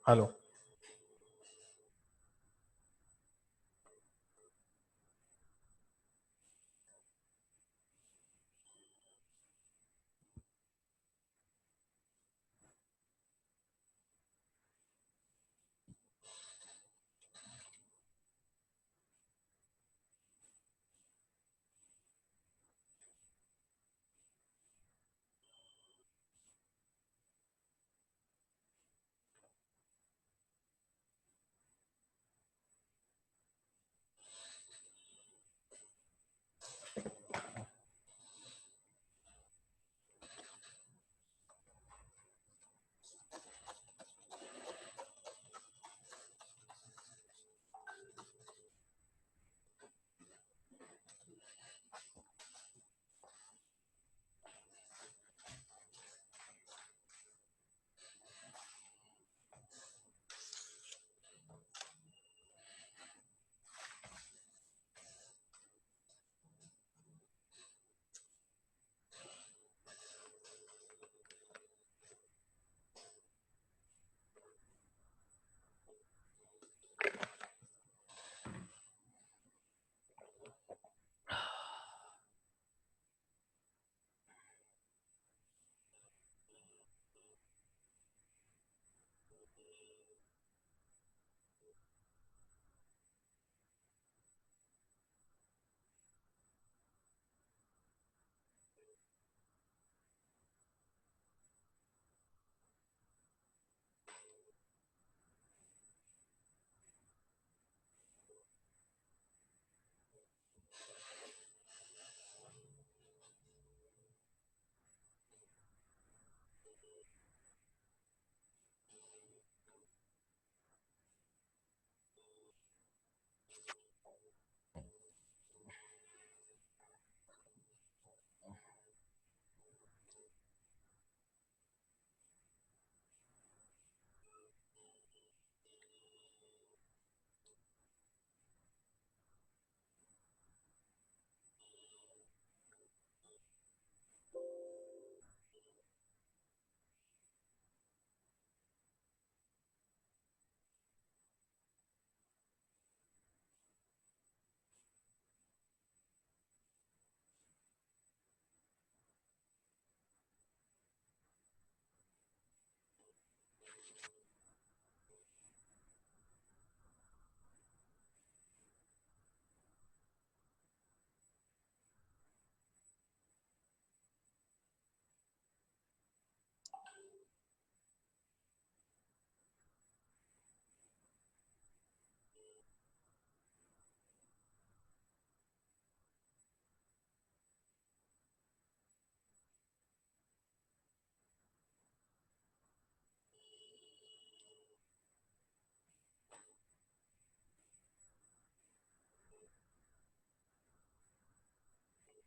Hello.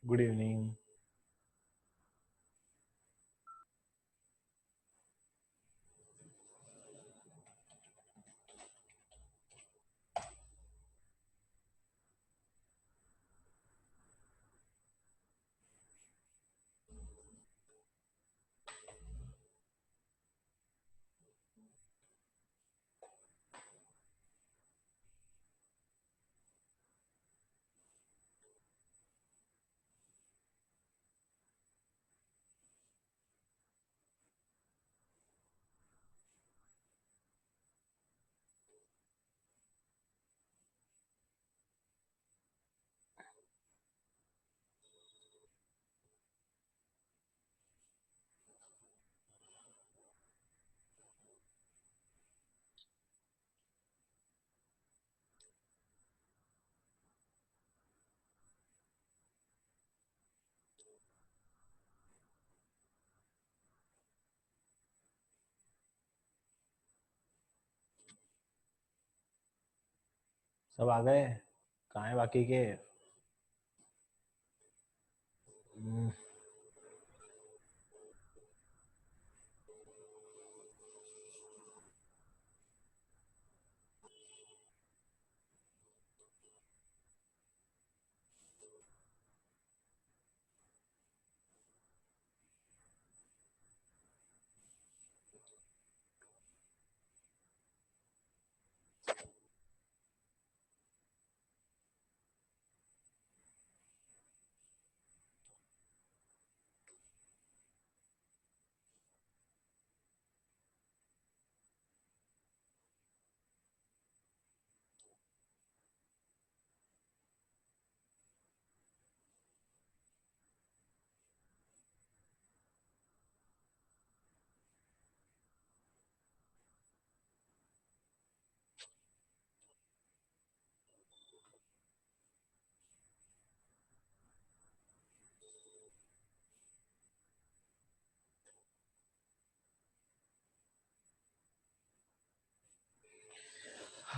Good evening. सब आ गए? कहाँ है बाकी के? हम्म,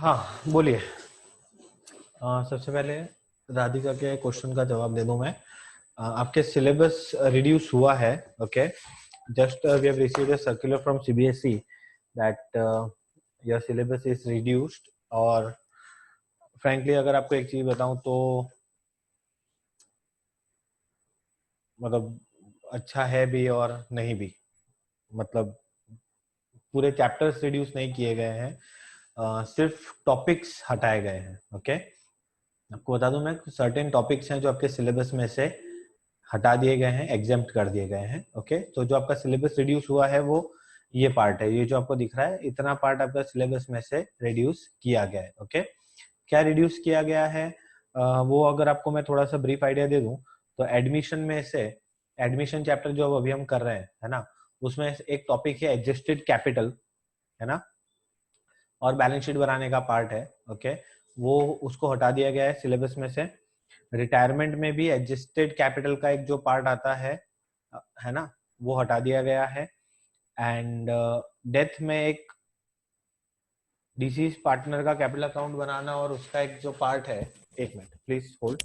हाँ बोलिए। सबसे पहले राधिका के क्वेश्चन का जवाब दे दूं मैं। आपके सिलेबस रिड्यूस हुआ है। Okay, just we have received a circular from CBSE that your syllabus is reduced. और फ्रैंकली अगर आपको एक चीज बताऊं तो मतलब अच्छा है भी और नहीं भी। मतलब पूरे चैप्टर्स रिड्यूस नहीं किए गए हैं, सिर्फ टॉपिक्स हटाए गए हैं। ओके, आपको बता दूं मैं, सर्टेन टॉपिक्स हैं जो आपके सिलेबस में से हटा दिए गए हैं, एग्जेम्प्ट कर दिए गए हैं। ओके, तो जो आपका सिलेबस रिड्यूस हुआ है वो ये पार्ट है, ये जो आपको दिख रहा है, इतना पार्ट आपका सिलेबस में से रिड्यूस किया गया है। ओके, क्या रिड्यूस किया गया है वो अगर आपको मैं थोड़ा सा ब्रीफ आइडिया दे दूं तो एडमिशन में से, एडमिशन चैप्टर जो अभी हम कर रहे हैं है ना, उसमें एक टॉपिक है एडजस्टेड कैपिटल, है ना, और बैलेंस शीट बनाने का पार्ट है। ओके, वो उसको हटा दिया गया है सिलेबस में से। रिटायरमेंट में भी एडजस्टेड कैपिटल का एक जो पार्ट आता है ना, वो हटा दिया गया है। एंड डेथ में एक डिसीज पार्टनर का कैपिटल अकाउंट बनाना और उसका एक जो पार्ट है, एक minute please hold.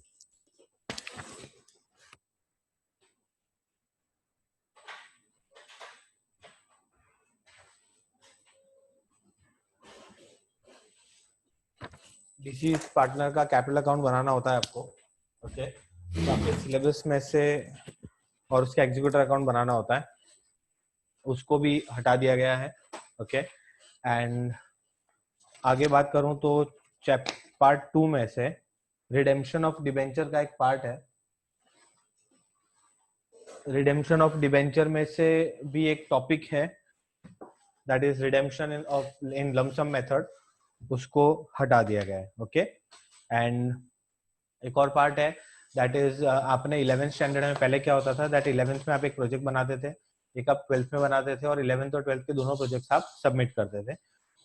Disease partner का कैपिटल अकाउंट बनाना होता है आपको। ओके, तो आपके सिलेबस में से, और उसका एग्जीक्यूटर अकाउंट बनाना होता है, उसको भी हटा दिया गया है। ओके, एंड आगे बात करूं तो पार्ट 2 में से रिडेम्पशन ऑफ डिबेंचर का एक पार्ट है। रिडेम्पशन ऑफ डिबेंचर में से भी एक टॉपिक है, that is redemption in lump sum method, उसको हटा दिया गया है। ओके, एंड एक और पार्ट है दैट इज, आपने 11th स्टैंडर्ड में पहले क्या होता था, दैट 11th में आप एक प्रोजेक्ट बनाते थे, एक आप 12th में बनाते थे, और 11th और 12th के दोनों प्रोजेक्ट्स आप सबमिट करते थे।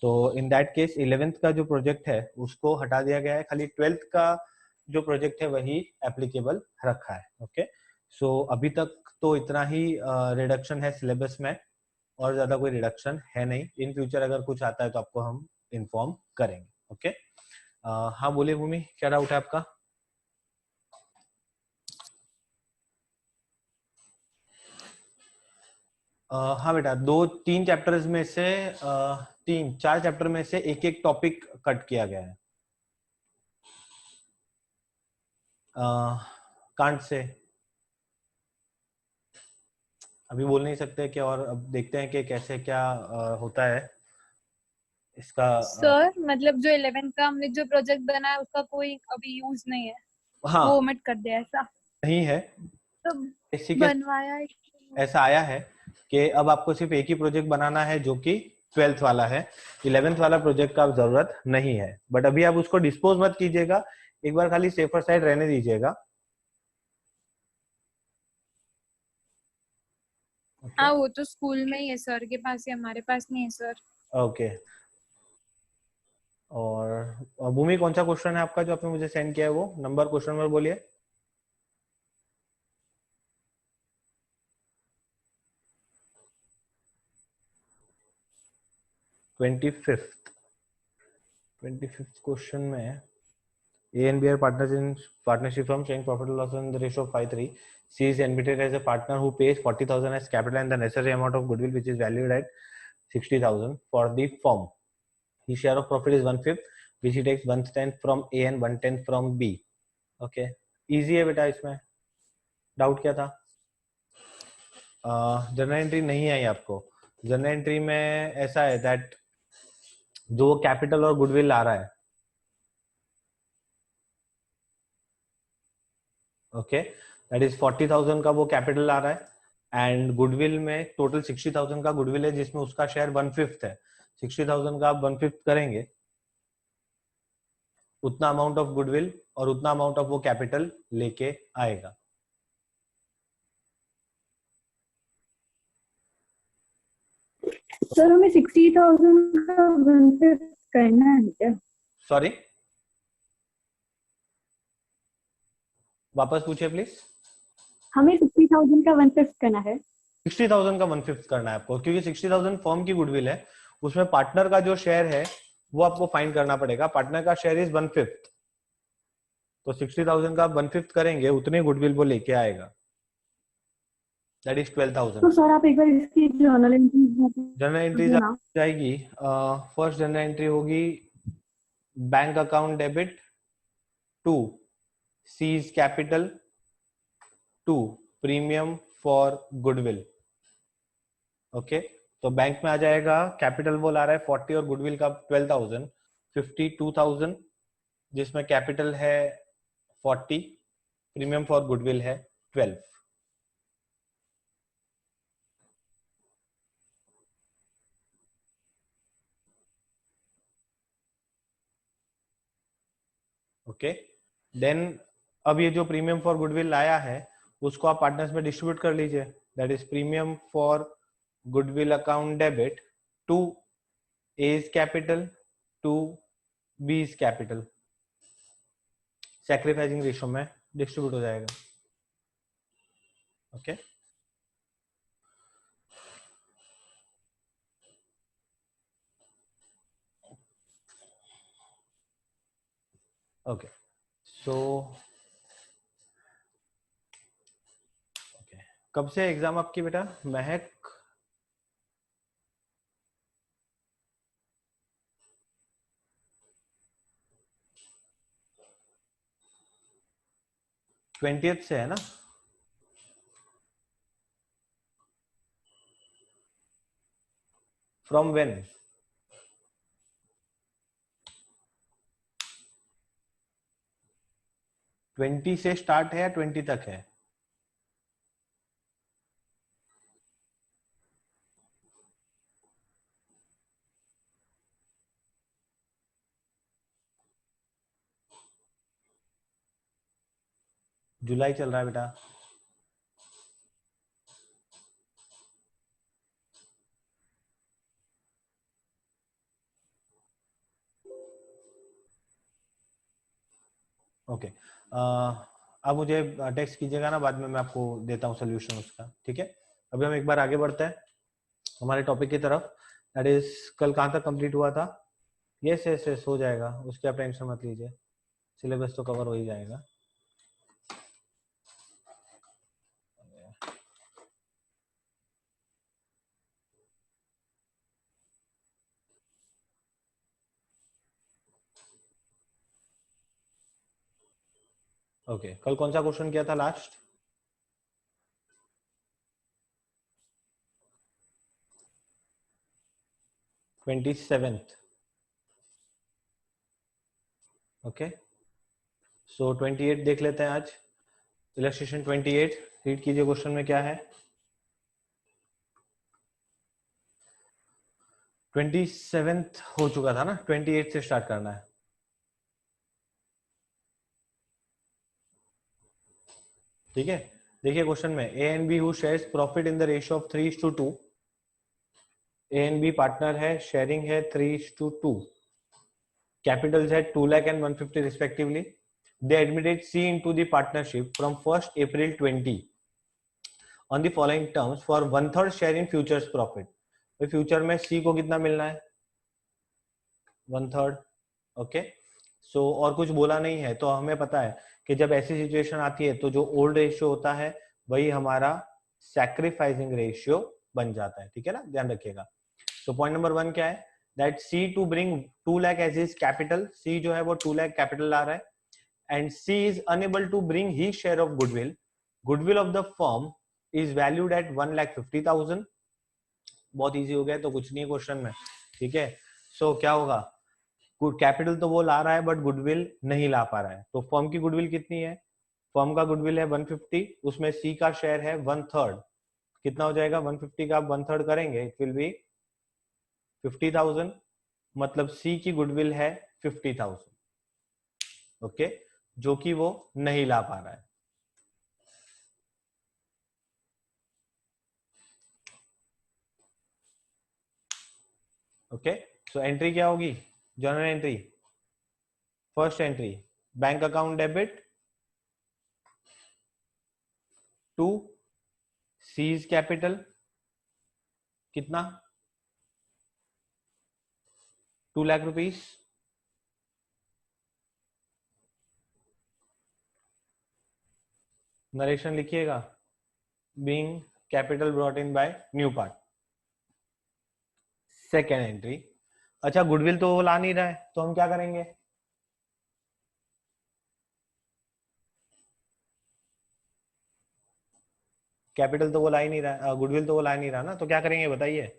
तो इन दैट केस 11th का जो प्रोजेक्ट है उसको हटा दिया गया है, खाली 12th का जो प्रोजेक्ट है वही एप्लीकेबल रखा है। ओके, सो अभी तक तो इतना ही रिडक्शन है सिलेबस में, और ज्यादा कोई रिडक्शन है नहीं। इन फ्यूचर अगर कुछ आता है तो आपको हम इन्फॉर्म करेंगे। ओके, हाँ बोलिए भूमि, क्या डाउट है आपका? हाँ बेटा, 2-3 चैप्टर्स में से 3-4 चैप्टर में से एक एक टॉपिक कट किया गया है। कांट से अभी बोल नहीं सकते कि, और अब देखते हैं कि कैसे क्या होता है इसका। सर मतलब जो 11th का हमने जो प्रोजेक्ट बनाया उसका कोई अभी यूज नहीं है, हाँ, वो ओमिट कर दिया ऐसा नहीं है। तो इसी के बनवाया है। ऐसा आया है कि अब आपको सिर्फ एक ही प्रोजेक्ट बनाना है जो कि 12th वाला है, 11th वाला प्रोजेक्ट का जरूरत नहीं है। बट अभी आप उसको डिस्पोज मत कीजिएगा, एक बार खाली सेफर साइड रहने दीजिएगा। हाँ वो तो स्कूल में ही है सर के पास ही, हमारे पास नहीं है सर। ओके, और भूमि कौन सा क्वेश्चन है आपका जो आपने मुझे सेंड किया है, वो नंबर, क्वेश्चन नंबर बोलिए। 25th क्वेश्चन में, A and B are partners in partnership firm showing profit or loss in the ratio of 5:3. C is admitted as a partner who pays 40,000 as capital and the necessary amount of goodwill which is valued at 60,000 for the firm. His share of profit is 1/5, which he takes 1/10 from A and 1/10 from B. Okay, easy है बेटा। इसमें doubt क्या था? Journal entry नहीं आई आपको? Journal entry में ऐसा है दैट जो कैपिटल और गुडविल आ रहा है, ओके, दैट इज 40,000 का वो कैपिटल आ रहा है, एंड गुडविल में टोटल 60,000 का गुडविल है जिसमें उसका शेयर 1/5 है। 60,000 का आप 1/5 करेंगे, उतना अमाउंट ऑफ गुडविल और उतना अमाउंट ऑफ वो कैपिटल लेके आएगा। सर हमें 60,000 का 1/5 करना है क्या? सॉरी, वापस पूछिए प्लीज। हमें 60,000 का 1/5 करना है। 60,000 का 1/5 करना है आपको, क्योंकि 60,000 फर्म की गुडविल है, उसमें पार्टनर का जो शेयर है वो आपको फाइंड करना पड़ेगा। पार्टनर का शेयर इज 1/5, तो 60,000 का 1/5 करेंगे, उतने गुडविल वो लेके आएगा, दैट इज 12,000। तो सर आप एक बार इसकी जर्नल एंट्री जनरल एंट्रीज देना। जाएगी। फर्स्ट जनरल एंट्री होगी bank account debit to C's capital to premium for goodwill. Okay, तो बैंक में आ जाएगा, कैपिटल वो ला रहा है 40 और गुडविल का 12,000, 52,000 जिसमें कैपिटल है 40, प्रीमियम फॉर गुडविल है 12। ओके, देन अब ये जो प्रीमियम फॉर गुडविल लाया है उसको आप पार्टनर्स में डिस्ट्रीब्यूट कर लीजिए, that is premium for goodwill account debit to A's capital to B's capital, sacrificing ratio में डिस्ट्रीब्यूट हो जाएगा। ओके, ओके, सो कब से एग्जाम आपकी बेटा महक? ट्वेंटियथ से है ना? From when? ट्वेंटी से स्टार्ट है या 20 तक है? जुलाई चल रहा है बेटा। ओके, अब मुझे टेक्स्ट कीजिएगा ना, बाद में मैं आपको देता हूँ सोल्यूशन उसका, ठीक है? अभी हम एक बार आगे बढ़ते हैं हमारे टॉपिक की तरफ, दैट इज कल कहाँ तक कंप्लीट हुआ था? यस यस यस, हो जाएगा, उसकी आप टेंशन मत लीजिए, सिलेबस तो कवर हो ही जाएगा। ओके, कल कौन सा क्वेश्चन किया था लास्ट? Twenty seventh. ओके, सो 28 देख लेते हैं आज। इलस्ट्रेशन 28 रीड कीजिए, क्वेश्चन में क्या है? 27th हो चुका था ना, 28 से स्टार्ट करना है। ठीक है, देखिए क्वेश्चन में, A and B who shares profit in the ratio of 3:2, A and B partner है, शेयरिंग है 3:2, कैपिटल्स है 2 lakh and 150 respectively. They admitted C into the partnership from 1st April 20 on the following terms for 1/3 share in futures profit. तो future में C को कितना मिलना है? 1/3। Okay, सो और कुछ बोला नहीं है, तो हमें पता है कि जब ऐसी सिचुएशन आती है तो जो ओल्ड रेशियो होता है वही हमारा सैक्रिफाइसिंग रेशियो बन जाता है, ठीक है ना, ध्यान रखिएगा। सो पॉइंट नंबर 1 क्या है? That C to bring 2 lakh as his capital, C जो है वो 2 लाख कैपिटल ला रहा है, and C is unable to bring his share of goodwill, goodwill of the firm is valued at 1,50,000। बहुत इजी हो गया, तो कुछ नहीं क्वेश्चन में, ठीक है। सो क्या होगा, कैपिटल तो वो ला रहा है बट गुडविल नहीं ला पा रहा है, तो फर्म की गुडविल कितनी है? फर्म का गुडविल है 150, उसमें सी का शेयर है 1/3, कितना हो जाएगा? 150 का आप 1/3 करेंगे, इट विल बी 50,000, मतलब सी की गुडविल है 50,000। ओके, जो कि वो नहीं ला पा रहा है। ओके, सो एंट्री क्या होगी? Journal entry, first entry, bank account debit to C's capital, कितना? 2 लाख रुपीस। नरेशन लिखिएगा। Being capital brought in by new part. Second entry. अच्छा, गुडविल तो वो ला नहीं रहा है, तो हम क्या करेंगे? कैपिटल तो वो ला ही नहीं रहा, गुडविल तो वो ला नहीं रहा ना, तो क्या करेंगे बताइए?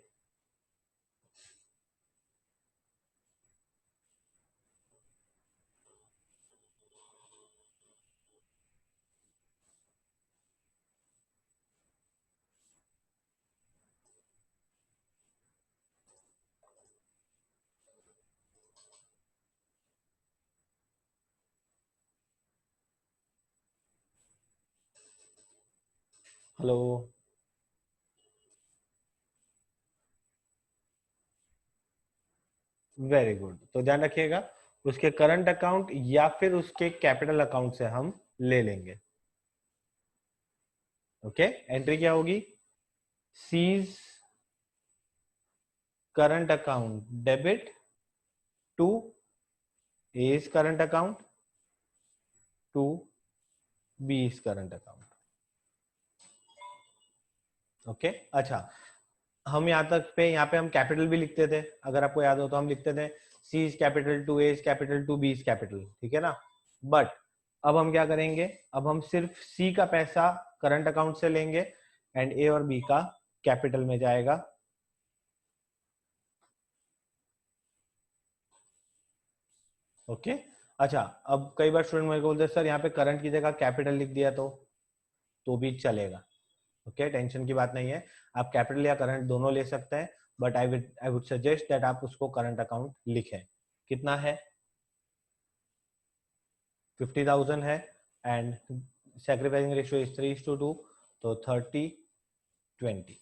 Hello, very good. तो ध्यान रखिएगा, उसके करंट अकाउंट या फिर उसके कैपिटल अकाउंट से हम ले लेंगे। ओके, एंट्री क्या होगी? C's current account debit to A's current account to B's current account. Okay, अच्छा, हम यहाँ तक पे, यहाँ पे हम कैपिटल भी लिखते थे, अगर आपको याद हो तो हम लिखते थे C's capital to A's capital to B's capital, ठीक है ना? बट अब हम क्या करेंगे? अब हम सिर्फ सी का पैसा करंट अकाउंट से लेंगे एंड ए और बी का कैपिटल में जाएगा। ओके, अच्छा, अब कई बार स्टूडेंट मेरे को बोलते हैं सर यहाँ पे करंट की जगह कैपिटल लिख दिया तो भी चलेगा। ओके, टेंशन की बात नहीं है, आप कैपिटल या करंट दोनों ले सकते हैं, but I would suggest that आप उसको करंट अकाउंट लिखें। कितना है? 50,000 है एंड सैक्रिफाइसिंग रेशियो इज 3:2, तो 30:20।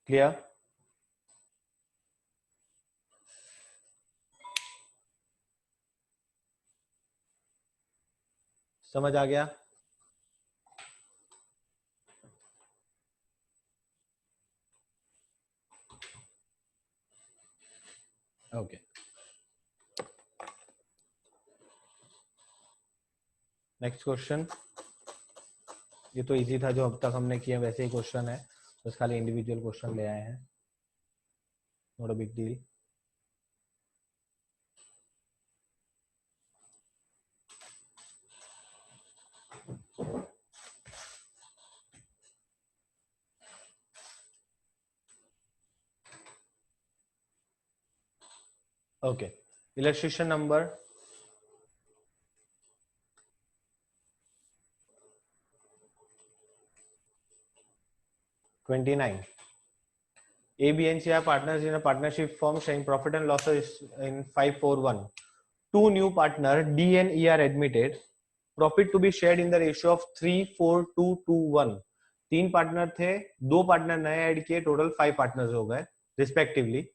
क्लियर? समझ आ गया? Okay, next question. ये तो इजी था, जो अब तक हमने किया वैसे ही क्वेश्चन है, बस खाली इंडिविजुअल क्वेश्चन ले आए हैं, not a big deal. Okay, illustration number 29. A, B, and C are partners in a partnership firm sharing profit and losses in 541. Two new partners, D and E, are admitted. Profit to be shared in the ratio of 3:4:2:1. 3 partner थे, 2 partner नए add किए, total 5 partners हो गए respectively.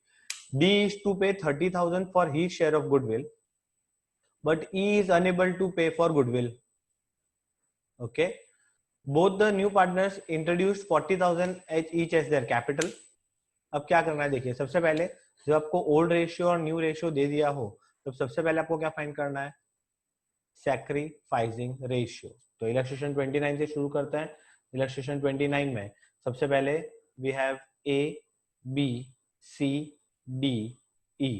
D is to pay 30,000 for his share of goodwill, but E is unable to pay for goodwill. Okay. Both the new partners introduced 40,000 each as their capital. अब क्या करना है देखिए, सबसे पहले जब आपको ओल्ड रेशियो और न्यू रेशियो दे दिया हो, तो सबसे पहले आपको क्या फाइंड करना है? Sacrificing ratio. तो इलस्ट्रेशन 29 से शुरू करते हैं। इलस्ट्रेशन 29 में सबसे पहले we have A, B, C, D, E.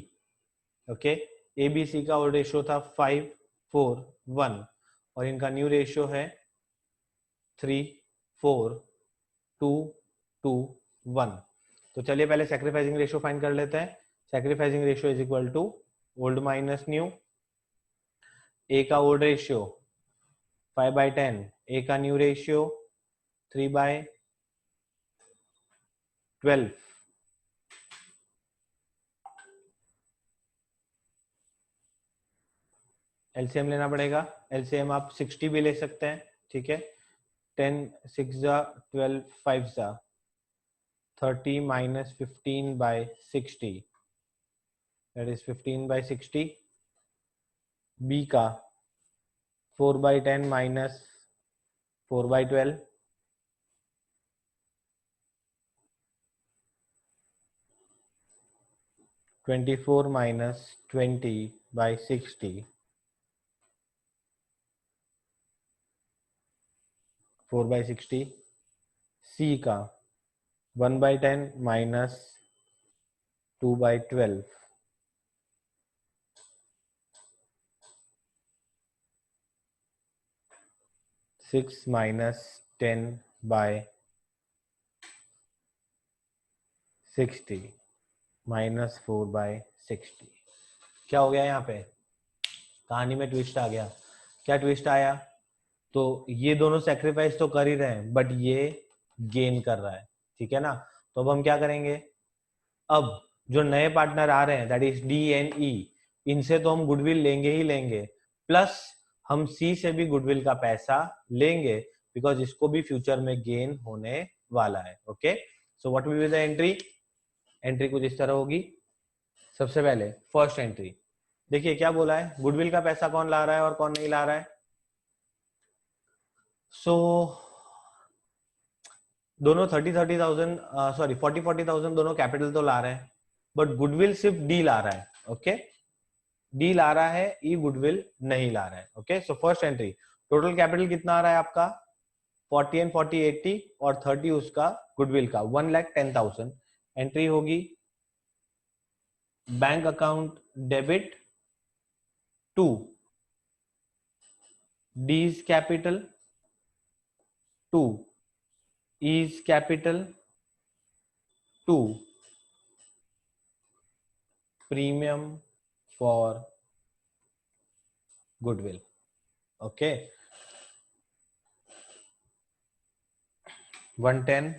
Okay, A B C का ओल्ड रेशियो था 5, 4, 1 और इनका न्यू रेशियो है 3, 4, 2, 2, 1। तो चलिए पहले सैक्रिफाइसिंग रेशियो फाइंड कर लेते हैं। Sacrificing ratio is equal to old minus new. A का ओल्ड रेशियो 5/10, ए का न्यू रेशियो 3/12। एलसीएम लेना पड़ेगा। एलसीएम आप 60 भी ले सकते हैं, ठीक है। 10 6 जा 12 5 जा 30 minus 15/60, that is 15/60। बी का 4/10 minus 4/12, 24 माइनस 20/60 4/60 सी का 1/10 माइनस 2/12 6 माइनस 10/60 माइनस 4/60। क्या हो गया यहाँ पे? कहानी में ट्विस्ट आ गया। क्या ट्विस्ट आया? तो ये दोनों सेक्रीफाइस तो कर ही रहे हैं, बट ये गेन कर रहा है, ठीक है ना। तो अब हम क्या करेंगे, अब जो नए पार्टनर आ रहे हैं दैट इज डी एंड ई, इनसे तो हम गुडविल लेंगे ही लेंगे, प्लस हम सी से भी गुडविल का पैसा लेंगे, बिकॉज इसको भी फ्यूचर में गेन होने वाला है। Okay, so what will be the entry? Entry कुछ इस तरह होगी। सबसे पहले फर्स्ट एंट्री देखिए क्या बोला है, गुडविल का पैसा कौन ला रहा है और कौन नहीं ला रहा है। सो दोनों 30,000 सॉरी 40,000 दोनों कैपिटल तो ला रहे हैं, बट गुडविल सिर्फ डी ला रहा है। ओके, डी ला रहा है, ई गुडविल नहीं ला रहा है। Okay, so first entry total capital कितना आ रहा है आपका 40 एंड 40 80 और 30 उसका गुडविल का 1,10,000। एंट्री होगी bank account debit to D's capital to E's capital to premium for goodwill. Okay, 110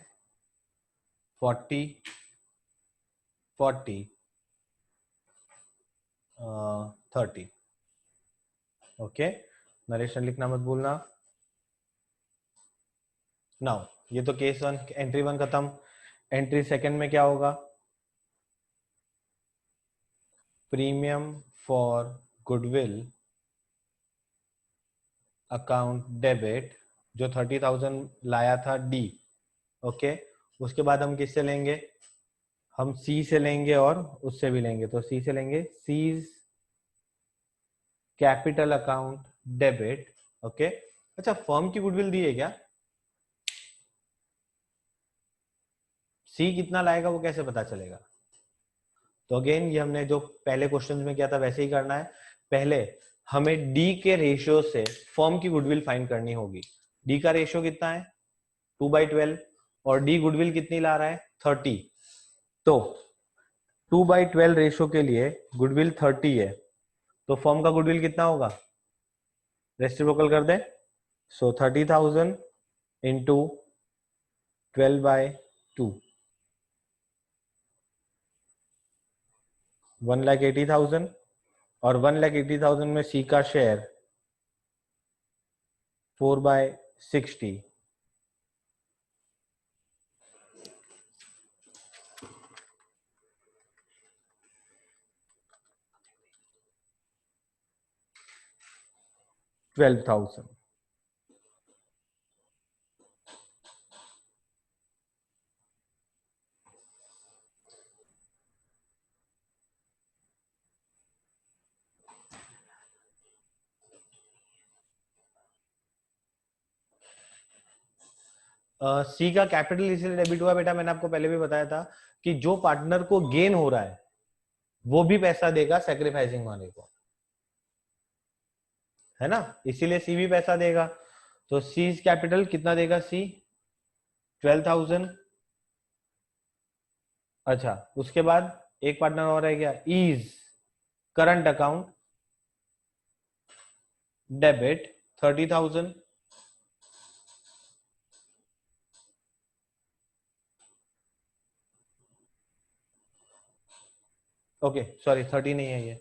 40 40 30। Okay, narration लिखना मत भूलना। नाउ ये तो केस वन, एंट्री वन खत्म। एंट्री सेकंड में क्या होगा, premium for goodwill account debit, जो 30,000 लाया था डी। ओके, उसके बाद हम किससे लेंगे, हम सी से लेंगे और उससे भी लेंगे। तो सी से लेंगे, seize capital account debit. Okay, अच्छा फर्म की गुडविल दी है क्या, सी कितना लाएगा वो कैसे पता चलेगा। तो अगेन ये हमने जो पहले क्वेश्चन में किया था वैसे ही करना है। पहले हमें डी के रेशियो से फर्म की गुडविल फाइंड करनी होगी। डी का रेशियो कितना है 2/12 और डी गुडविल कितनी ला रहा है 30। तो 2/12 रेशियो के लिए गुडविल 30 है, तो फर्म का गुडविल कितना होगा, रेसिप्रोकल कर दे। सो 30,000 इंटू 12/2 1,80,000 और 1,80,000 में सी का शेयर 4/60 12,000। सी का कैपिटल इसलिए डेबिट हुआ बेटा, मैंने आपको पहले भी बताया था कि जो पार्टनर को गेन हो रहा है वो भी पैसा देगा सैक्रिफाइसिंग वाले को, है ना, इसीलिए सी भी पैसा देगा। तो सी कैपिटल कितना देगा सी 12,000। अच्छा, उसके बाद एक पार्टनर और है क्या, E's current account debit 30,000। Okay sorry 30 नहीं है ये,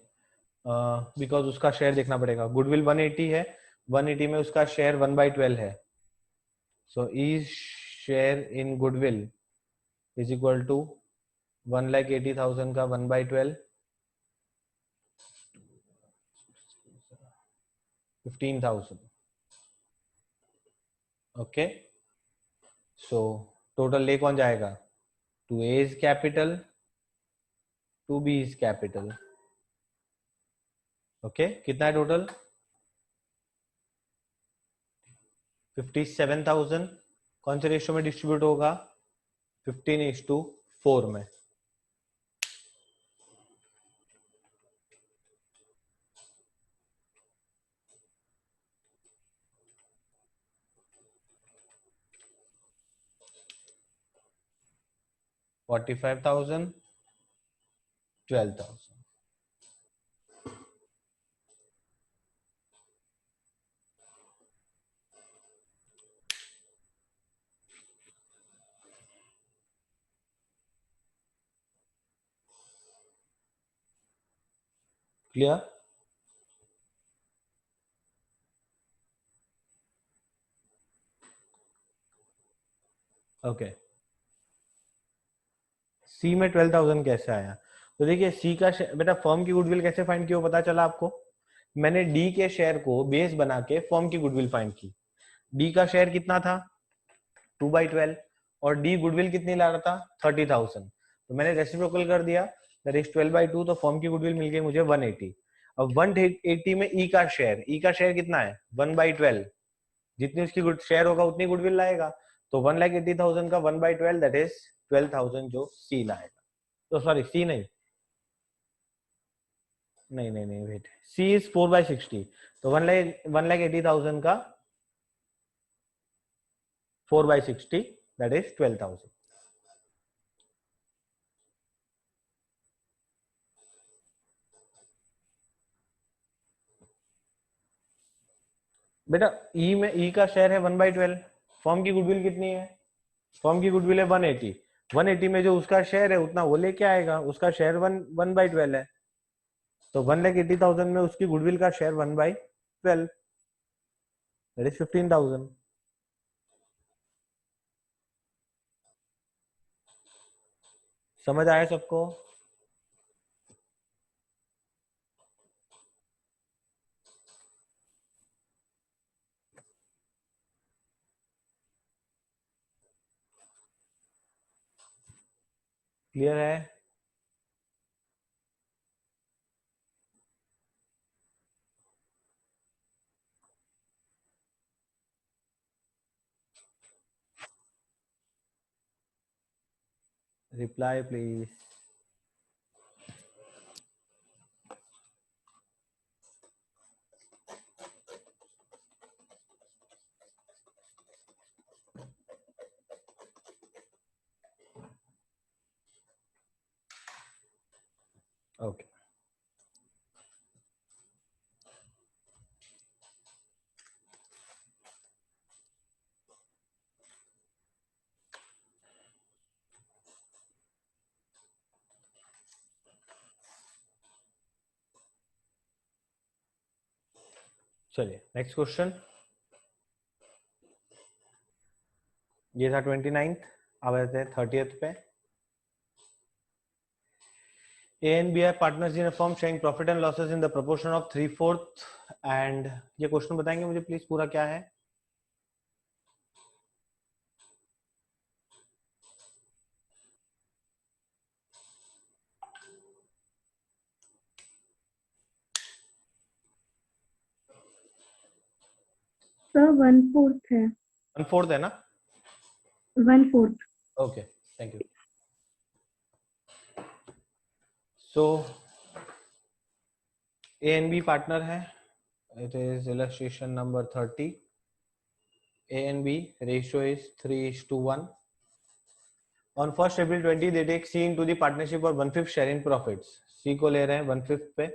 बिकॉज उसका शेयर देखना पड़ेगा। गुडविल 180 है, 180 में उसका शेयर 1/12 है। So E's share in goodwill is equal to 1,80,000 का 1/12 15,000। ओके, सो टोटल ले कौन जाएगा, to A's capital to B is capital. Okay, कितना है टोटल? 57,000। कौन से रेशियो में डिस्ट्रीब्यूट होगा? 15:4 में। $45,000, $12,000। क्लियर? ओके, सी में 12,000 कैसे आया? तो देखिए सी का बेटा फर्म की गुडविल कैसे फाइंड की वो पता चला आपको? मैंने डी के शेयर को बेस बना के फर्म की गुडविल फाइंड की। डी का शेयर कितना था? 2/12। और डी गुडविल कितनी ला रहा था? 30,000। तो मैंने रेसिप्रोकल कर दिया, दैट इज 12/2। तो फर्म की गुडविल मिल गई मुझे 180। अब 180 में ई का शेयर कितना है? 1/12। जितनी उसकी शेयर होगा उतनी गुडविल लाएगा। तो 1,80,000 का 1/12 दैट इज 12,000 जो सी लाएगा। तो सॉरी सी नहीं वेट, सी इज 4/60। तो 1,80,000 का 4/60 दैट इज 12,000। बेटा ई में ई का शेयर है 1/12। फर्म की गुडविल कितनी है? फर्म की गुडविल है 180। 180 में जो उसका शेयर है उतना वो लेके आएगा, उसका शेयर 1/12 है। तो 1,80,000 में उसकी गुडविल का शेयर 1/12 दैट इज 15,000। समझ आया सबको? क्लियर है? Reply please. ओके, चलिए नेक्स्ट क्वेश्चन। ये था 29th। अब आते हैं 30th पे। A and B are partners in a firm sharing profit and losses in the proportion of 3/4 and ये क्वेश्चन बताएंगे मुझे प्लीज पूरा क्या है? सर 1/4 है। 1/4 है ना? 1/4। Okay, thank you. So A and B partner है। It is illustration number 30। A and B ratio is 3:1. On 1st April 20 they take C into the partnership for 1/5 share in profits. C को ले रहे हैं 1/5 पे।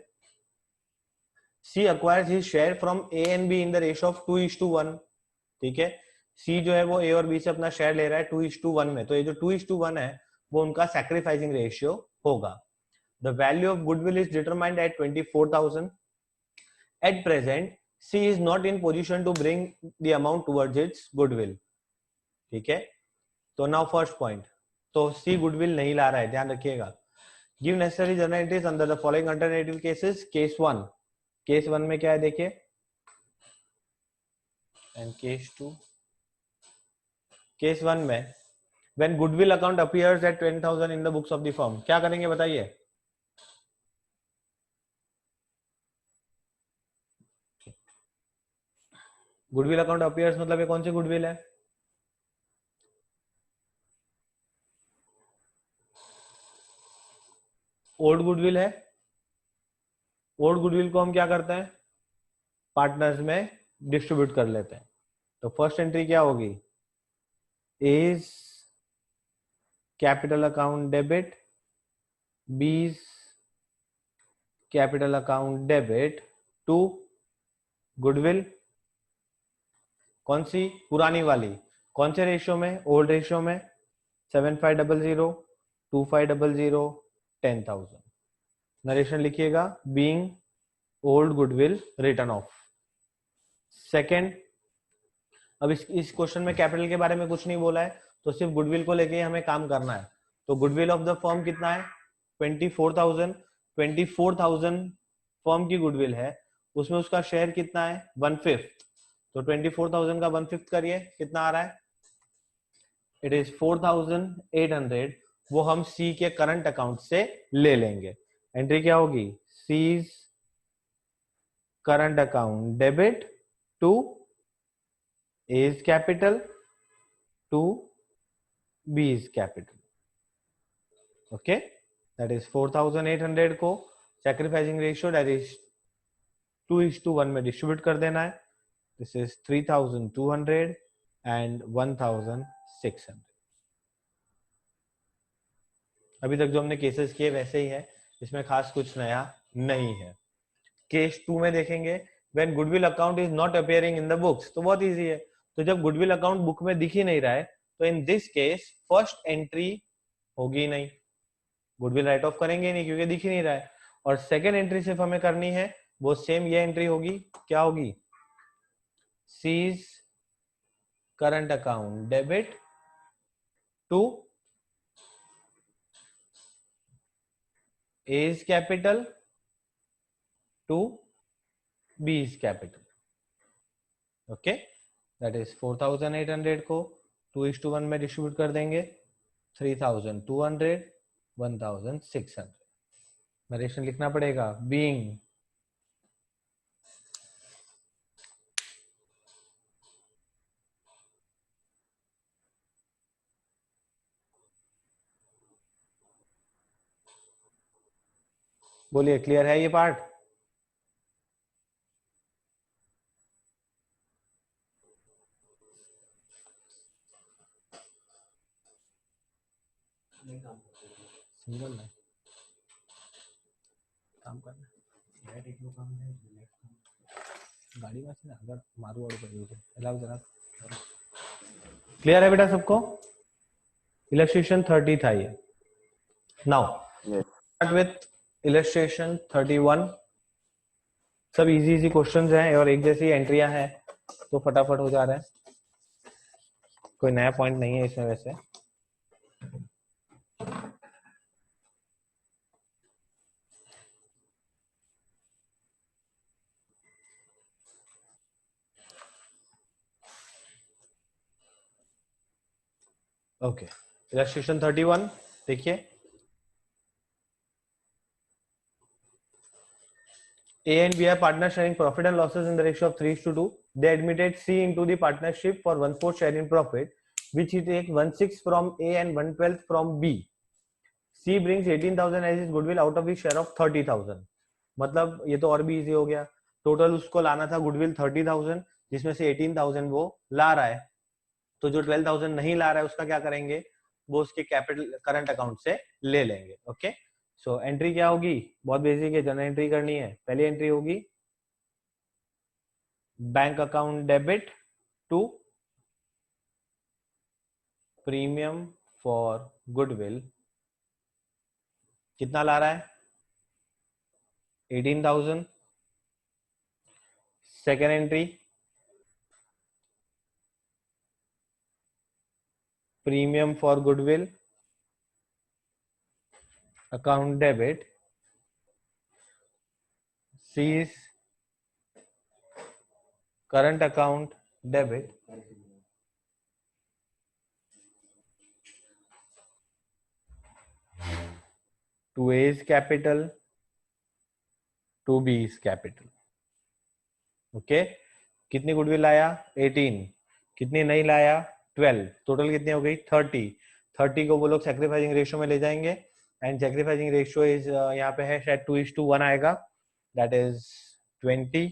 C acquires his share from A and B in the ratio of 2:1। ठीक है, C जो है वो A और B से अपना शेयर ले रहा है 2:1 में। तो ये जो 2:1 है वो उनका सैक्रिफाइसिंग रेशियो होगा। The value of goodwill is determined at 24,000. At present, C is not in position to bring the amount towards its goodwill. ठीक है, तो नाउ फर्स्ट पॉइंट, तो C गुडविल नहीं ला रहा है, ध्यान रखिएगा। Give necessary general entries under the following alternative cases. Case 1 में क्या है देखिए, एंड केस 2। केस 1 में when goodwill account appears at 10,000 in the books of the firm, क्या करेंगे बताइए? गुडविल अकाउंट अपीयर्स मतलब ये कौन सी गुडविल है? ओल्ड गुडविल है। ओल्ड गुडविल को हम क्या करते हैं? पार्टनर्स में डिस्ट्रीब्यूट कर लेते हैं। तो फर्स्ट एंट्री क्या होगी? E's capital account debit, B's capital account debit to goodwill. कौन सी? पुरानी वाली। कौन से रेशियो में? ओल्ड रेशियो में। 7500, 2500, 10,000। नरेशन लिखिएगा, being old goodwill return of. Second, अब इस क्वेश्चन में कैपिटल के बारे में कुछ नहीं बोला है, तो सिर्फ गुडविल को लेके हमें काम करना है। तो गुडविल ऑफ द फर्म कितना है? 24,000। 24,000 फर्म की गुडविल है, उसमें उसका शेयर कितना है? 1/5। तो 24,000 का 1/5 करिए, कितना आ रहा है? It is 4,800। वो हम सी के करंट अकाउंट से ले लेंगे। एंट्री क्या होगी? C's current account debit to A's capital to B's capital. Okay, that is 4,800 को सैक्रिफाइसिंग रेशियो दैट इज 2:1 में डिस्ट्रीब्यूट कर देना है। This is 3,200 and 1,600। अभी तक जो हमने केसेस किए वैसे ही है, इसमें खास कुछ नया नहीं है। केस 2 में देखेंगे, when goodwill account is not appearing in the books. तो बहुत इजी है। तो जब गुडविल अकाउंट बुक में दिख ही नहीं रहा है, तो in this case first entry होगी नहीं, गुडविल राइट ऑफ करेंगे नहीं क्योंकि दिख ही नहीं रहा है। और सेकेंड एंट्री सिर्फ हमें करनी है, वो सेम ये एंट्री होगी। क्या होगी? C's current account debit to A's capital to B's capital. Okay, that is 4,800 को 2:1 में डिस्ट्रीब्यूट कर देंगे। 3,200, 1,600। नरेशन लिखना पड़ेगा, बीइंग बोलिए, क्लियर है ये पार्ट? सिंगल में काम करना गाड़ी में से अगर मारू वारू कर लीजिए, अलाउ जरा। क्लियर है बेटा सबको? इलस्ट्रेशन 30 था ये। Now start with illustration 31। सब इजी इजी क्वेश्चंस हैं और एक जैसी एंट्रियां हैं, तो फटाफट हो जा रहा है। कोई नया पॉइंट नहीं है इसमें वैसे। ओके, इलस्ट्रेशन 31 देखिए। A and B are partners sharing profit and losses in the ratio of 3:2. They admitted C into the partnership for 1/4 share in profit, which he take 1/6 from A and 1/12 from B. C brings 18,000 as his goodwill out of his share of 30,000. मतलब ये तो और भी easy हो गया। Total उसको लाना था गुडविल 30,000, जिसमें से 18,000 वो ला रहा है। तो जो 12,000 नहीं ला रहा है उसका क्या करेंगे? वो उसके कैपिटल करंट अकाउंट से ले लेंगे। ओके, सो एंट्री क्या होगी? बहुत बेसिक है, जनरल एंट्री करनी है। पहली एंट्री होगी bank account debit to premium for goodwill. कितना ला रहा है? 18,000। Second entry premium for goodwill account debit C's current account debit to A's capital to B's capital. Okay, कितनी गुडविल लाया 18, कितनी नहीं लाया 12, टोटल कितनी हो गई 30। 30 को वो लोग सैक्रिफाइसिंग रेशियो में ले जाएंगे एंड सैक्रिफाइसिंग रेशियो इज यहाँ पे है शायद 2:1 आएगा, दैट इज 20:10।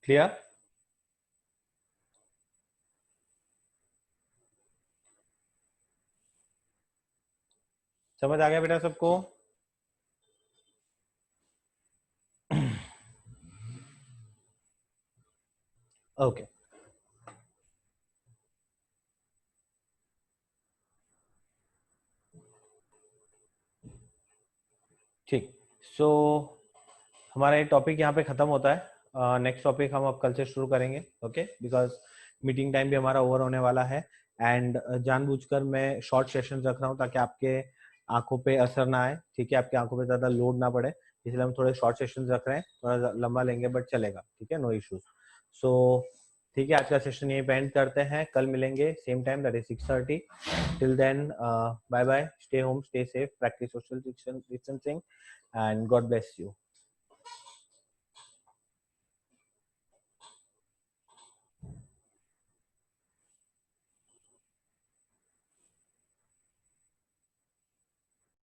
क्लियर? समझ आ गया बेटा सबको? ओके ठीक। सो हमारा ये टॉपिक यहाँ पे खत्म होता है। नेक्स्ट टॉपिक हम अब कल से शुरू करेंगे, ओके, बिकॉज मीटिंग टाइम भी हमारा ओवर होने वाला है। एंड जानबूझकर मैं शॉर्ट सेशन रख रहा हूँ ताकि आपके आंखों पे असर ना आए, ठीक है, आपके आंखों पे ज्यादा लोड ना पड़े, इसलिए हम थोड़े शॉर्ट सेशन रख रहे हैं, थोड़ा लंबा लेंगे बट चलेगा, ठीक है, नो इश्यूज। सो ठीक है, आज का सेशन यहीं पे एंड करते हैं, कल मिलेंगे same time, that is 6:30। Till then bye bye, stay home, stay safe, practice social distancing and God bless you.